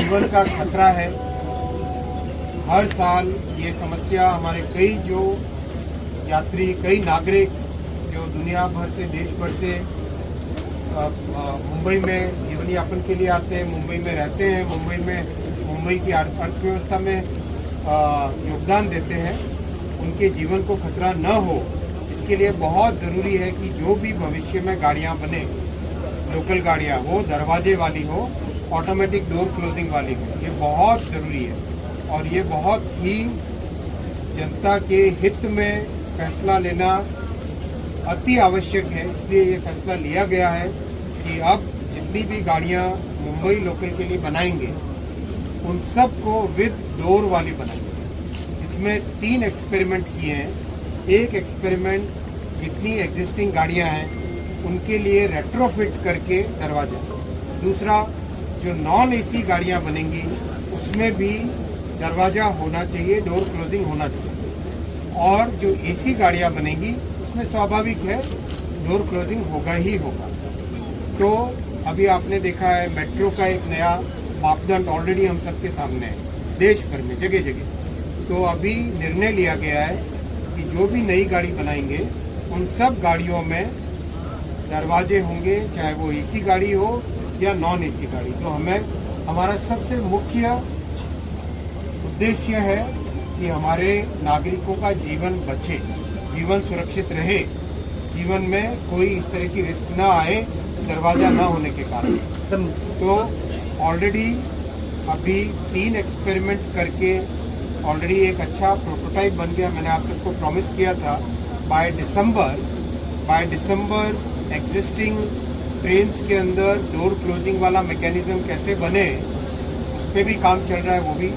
जीवन का खतरा है। हर साल ये समस्या हमारे कई जो यात्री, कई नागरिक जो दुनिया भर से, देश भर से मुंबई में जीवन यापन के लिए आते हैं, मुंबई में रहते हैं, मुंबई की अर्थव्यवस्था में योगदान देते हैं, उनके जीवन को खतरा न हो, इसके लिए बहुत ज़रूरी है कि जो भी भविष्य में गाड़ियां बने, लोकल गाड़ियां हो, दरवाजे वाली हो, ऑटोमेटिक डोर क्लोजिंग वाली हो, ये बहुत ज़रूरी है। और ये बहुत ही जनता के हित में फैसला लेना अति आवश्यक है। इसलिए ये फैसला लिया गया है कि अब जितनी भी गाड़ियां मुंबई लोकल के लिए बनाएंगे, उन सब को विद डोर वाली बनाएंगे। इसमें 3 एक्सपेरिमेंट किए हैं। एक एक्सपेरिमेंट, जितनी एग्जिस्टिंग गाड़ियां हैं उनके लिए रेट्रोफिट करके दरवाजा। दूसरा, जो नॉन एसी गाड़ियां बनेंगी उसमें भी दरवाजा होना चाहिए, डोर क्लोजिंग होना चाहिए। और जो एसी गाड़ियां बनेंगी उसमें स्वाभाविक है डोर क्लोजिंग होगा ही होगा। तो अभी आपने देखा है मेट्रो का एक नया मापदंड ऑलरेडी हम सबके सामने है, देश भर में जगह जगह। तो अभी निर्णय लिया गया है कि जो भी नई गाड़ी बनाएंगे उन सब गाड़ियों में दरवाजे होंगे, चाहे वो एसी गाड़ी हो या नॉन एसी गाड़ी। तो हमारा सबसे मुख्य उद्देश्य है कि हमारे नागरिकों का जीवन बचे, जीवन सुरक्षित रहे, जीवन में कोई इस तरह की रिस्क ना आए दरवाजा ना होने के कारण। तो ऑलरेडी अभी 3 एक्सपेरिमेंट करके ऑलरेडी एक अच्छा प्रोटोटाइप बन गया। मैंने आप सबको प्रॉमिस किया था बाय दिसंबर एग्जिस्टिंग ट्रेन्स के अंदर डोर क्लोजिंग वाला मैकेनिज्म कैसे बने, उस पर भी काम चल रहा है, वो भी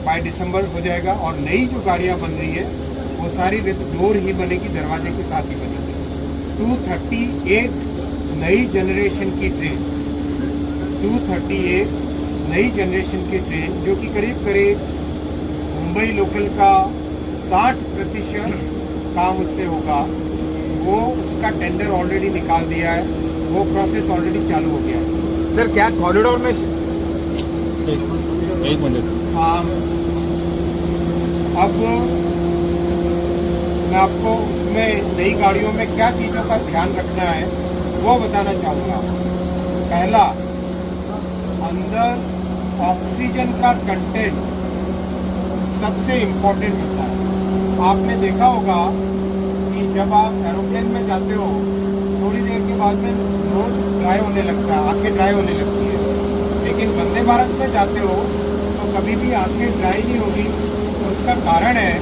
बाय दिसंबर हो जाएगा। और नई जो गाड़ियां बन रही है वो सारी विद डोर ही बनेगी, दरवाजे के साथ ही बनेगी। 238 नई जनरेशन की ट्रेन, 238 नई जनरेशन की ट्रेन, जो कि करीब करीब मुंबई लोकल का 60% काम उससे होगा। वो उसका टेंडर ऑलरेडी निकाल दिया है, वो प्रोसेस ऑलरेडी चालू हो गया है। सर, क्या कॉरिडोर में एक मिनट, अब मैं आपको उसमें नई गाड़ियों में क्या चीज़ों का ध्यान रखना है वो बताना चाहूँगा। पहला, अंदर ऑक्सीजन का कंटेंट सबसे इम्पोर्टेंट होता है। आपने देखा होगा कि जब आप एरोप्लेन में जाते हो, थोड़ी देर के बाद में नोज ड्राई होने लगता है, आंखें ड्राई होने लगती है। लेकिन वंदे भारत में जाते हो तो कभी भी आंखें ड्राई नहीं होगी। तो उसका कारण है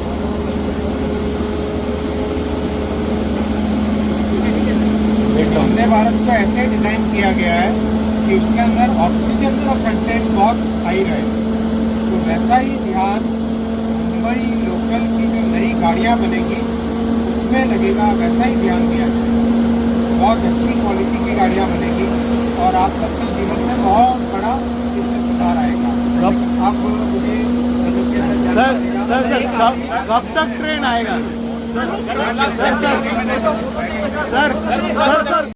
वंदे भारत को ऐसे डिजाइन किया गया है कि उसके अंदर ऑक्सीजन का कंटेंट बहुत हाई रहे। तो वैसा ही ध्यान मुंबई लोकल की जो नई गाड़ियां बनेगी उसमें लगेगा, वैसा ही ध्यान दिया जाएगा। बहुत अच्छी क्वालिटी की गाड़ियां बनेगी और आप सबके जीवन में बहुत बड़ा इससे सुधार आएगा। अब मुझे कब तक ट्रेन आएगा? सर